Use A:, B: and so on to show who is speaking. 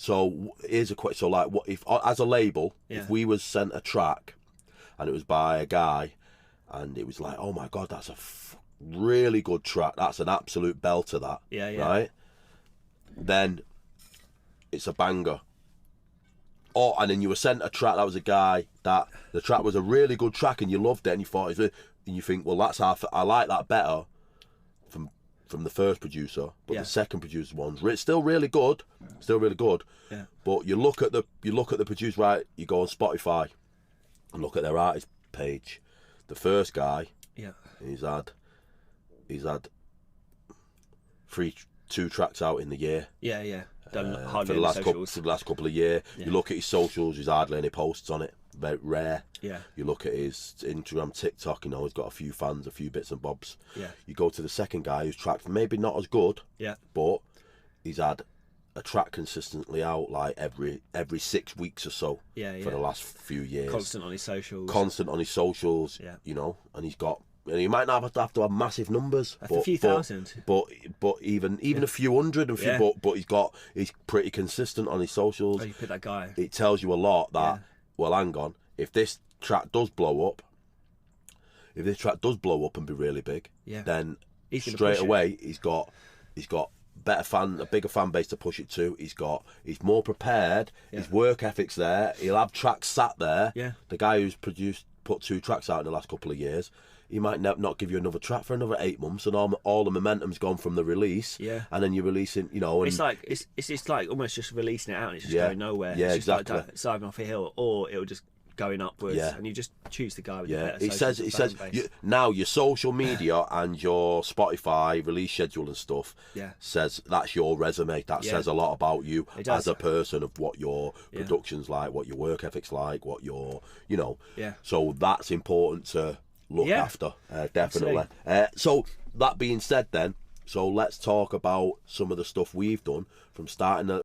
A: So here's a question. So like, what if as a label, if we was sent a track, and it was by a guy, and it was like, oh my god, that's a really good track. That's an absolute belter. That.
B: Yeah.
A: Right. Then it's a banger. Oh, and then you were sent a track that was a guy that the track was a really good track and you loved it and you thought and you think, well, that's how I like that better from the first producer, but the second producer's one's still really good,
B: Yeah.
A: But you look at the producer, right? You go on Spotify and look at their artist page. The first guy, he's had 2 tracks out in the year.
B: Yeah. Done
A: For
B: hardly
A: the last
B: socials.
A: couple of years.
B: Yeah.
A: You look at his socials, there's hardly any posts on it. Very rare.
B: Yeah.
A: You look at his Instagram, TikTok, he's got a few fans, a few bits and bobs.
B: Yeah.
A: You go to the second guy whose track maybe not as good, but he's had a track consistently out like every 6 weeks or so for the last few years.
B: Constant on his socials.
A: And he's got. And he might not have to have massive numbers,
B: a few thousand.
A: But even a few hundred, but he's pretty consistent on his socials.
B: Oh, you pick that guy.
A: It tells you a lot that well, hang on, if this track does blow up, and be really big, then straight away he's got a bigger fan base to push it to. He's more prepared. His work ethic's there. He'll have tracks sat there.
B: Yeah.
A: The guy who's put 2 tracks out in the last couple of years, he might not give you another track for another 8 months, and all the momentum's gone from the release.
B: Yeah.
A: And then you're releasing, and
B: it's like almost just releasing it out and it's just going nowhere.
A: Yeah,
B: it's just
A: exactly.
B: like it's either off a hill or it'll just going upwards.
A: Yeah.
B: And you just choose the guy with the better
A: It says now your social media and your Spotify release schedule and stuff says that's your resume. That says a lot about you as a person, of what your production's like, what your work ethic's like, what your So that's important to look after, definitely. So that being said, then, so let's talk about some of the stuff we've done from starting